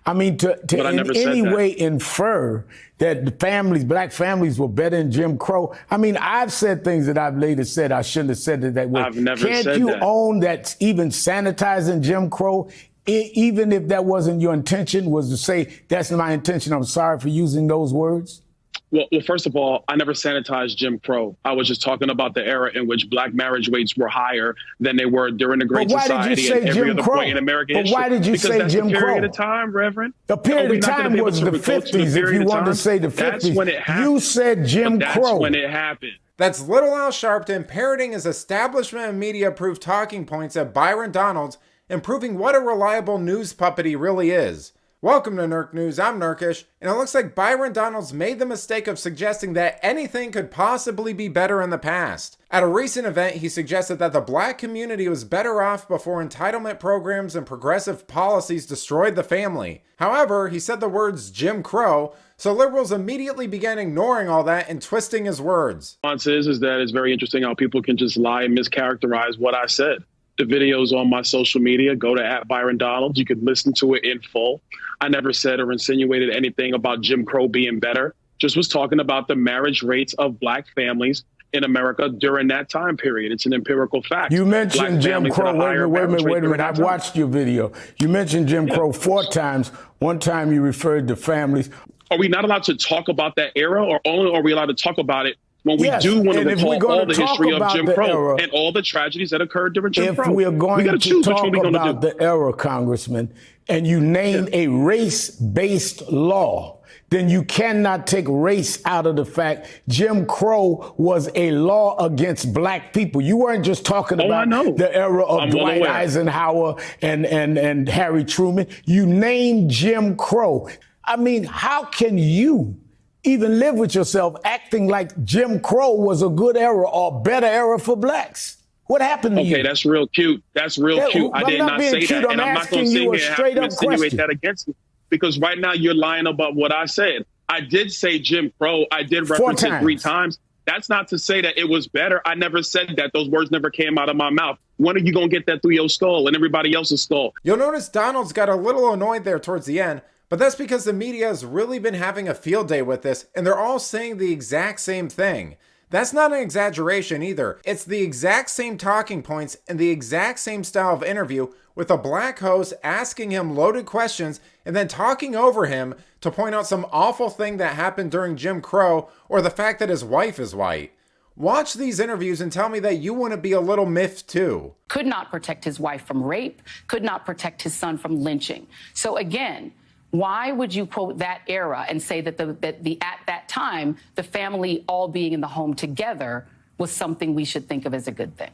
I mean, to in any way infer that the families, black families, were better than Jim Crow. I mean, I've said things that I've later said I shouldn't have said it that way. I've never said that. Can't you own that even sanitizing Jim Crow, even if that wasn't your intention, was to say, that's my intention, I'm sorry for using those words? Well, first of all, I never sanitized Jim Crow. I was just talking about the era in which black marriage rates were higher than they were during the Great Society and every other point in American history. But why did you say Jim Crow? Because that's the period of time, Reverend. The period of time was the 50s, if you wanted to say the 50s. That's when it happened. You said Jim Crow. That's when it happened. That's Little Al Sharpton parroting his establishment and media-approved talking points at Byron Donalds and proving what a reliable news puppet he really is. Welcome to Nerk News, I'm Nerkish, and it looks like Byron Donalds made the mistake of suggesting that anything could possibly be better in the past. At a recent event, he suggested that the black community was better off before entitlement programs and progressive policies destroyed the family. However, he said the words Jim Crow, so liberals immediately began ignoring all that and twisting his words. The response is that it's very interesting how people can just lie and mischaracterize what I said. The video's on my social media. Go to @Byron Donalds. You could listen to it in full. I never said or insinuated anything about Jim Crow being better. Just was talking about the marriage rates of black families in America during that time period. It's an empirical fact. You mentioned Jim Crow. Wait a minute. I've watched your video. You mentioned Jim Crow 4 times. One time you referred to families. Are we not allowed to talk about that era, or only are we allowed to talk about it when we do want to recall all the history of Jim Crow and all the tragedies that occurred during Jim Crow? If we're going to talk about the era, Congressman, and you name a race-based law, then you cannot take race out of the fact Jim Crow was a law against black people. You weren't just talking about the era of Dwight Eisenhower and Harry Truman. You named Jim Crow. I mean, how can you even live with yourself acting like Jim Crow was a good era or better era for blacks? What happened to you? Okay, that's real cute. That's real cute. I did not say that. And I'm not going to sit here and insinuate that against me, because right now you're lying about what I said. I did say Jim Crow. I did reference it 3 times. That's not to say that it was better. I never said that. Those words never came out of my mouth. When are you going to get that through your skull and everybody else's skull? You'll notice Donalds got a little annoyed there towards the end, but that's because the media has really been having a field day with this, and they're all saying the exact same thing. That's not an exaggeration either. It's the exact same talking points and the exact same style of interview, with a black host asking him loaded questions and then talking over him to point out some awful thing that happened during Jim Crow or the fact that his wife is white. Watch these interviews and tell me that you wouldn't be a little miffed too. Could not protect his wife from rape, could not protect his son from lynching. So again, why would you quote that era and say that at that time, the family all being in the home together was something we should think of as a good thing?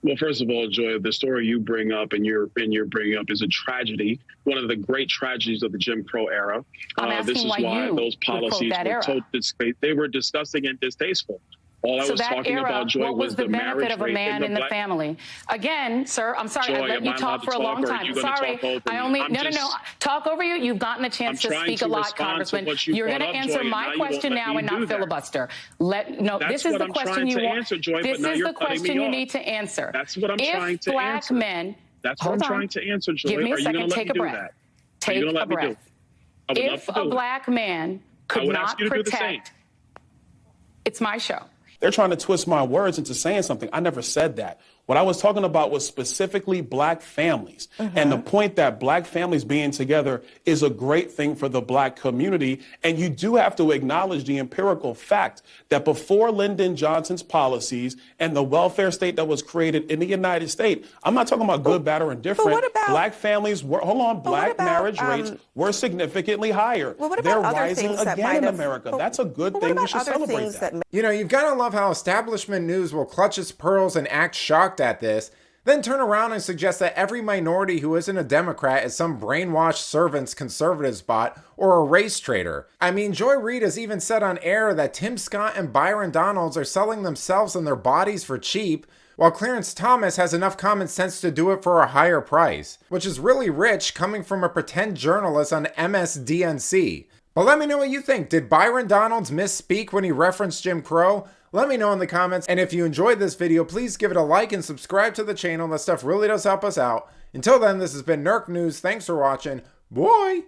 Well, first of all, Joy, the story you bring up and you're bringing up is a tragedy, one of the great tragedies of the Jim Crow era. This is why those policies they were disgusting and distasteful. All I was talking about, Joy, was the benefit of a man in the family. Again, sir, I'm sorry, I let you talk for a long time. Sorry, no. Talk over you. You've gotten a chance to speak a lot, Congressman. You're going to answer my question now and not filibuster. This is the question you want. This is the question you need to answer. That's what I'm trying to answer. If black men, that's what I'm trying to answer, Joy. Give me a second. Take a breath. Take a breath. If a black man could not protect, it's my show. They're trying to twist my words into saying something. I never said that. What I was talking about was specifically black families. And the point that black families being together is a great thing for the black community. And you do have to acknowledge the empirical fact that before Lyndon Johnson's policies and the welfare state that was created in the United States, I'm not talking about good, bad, or indifferent. Black families were, black marriage rates were significantly higher. They're rising again in America. That's a good thing. We should celebrate that. You know, you've got to love how establishment news will clutch its pearls and act shocked at this, then turn around and suggest that every minority who isn't a Democrat is some brainwashed servant's conservative bot or a race traitor. I mean, Joy Reid has even said on air that Tim Scott and Byron Donalds are selling themselves and their bodies for cheap, while Clarence Thomas has enough common sense to do it for a higher price, which is really rich coming from a pretend journalist on MSDNC. But let me know what you think. Did Byron Donalds misspeak when he referenced Jim Crow? Let me know in the comments, and if you enjoyed this video, please give it a like and subscribe to the channel. That stuff really does help us out. Until then, this has been Nerk News. Thanks for watching. Bye!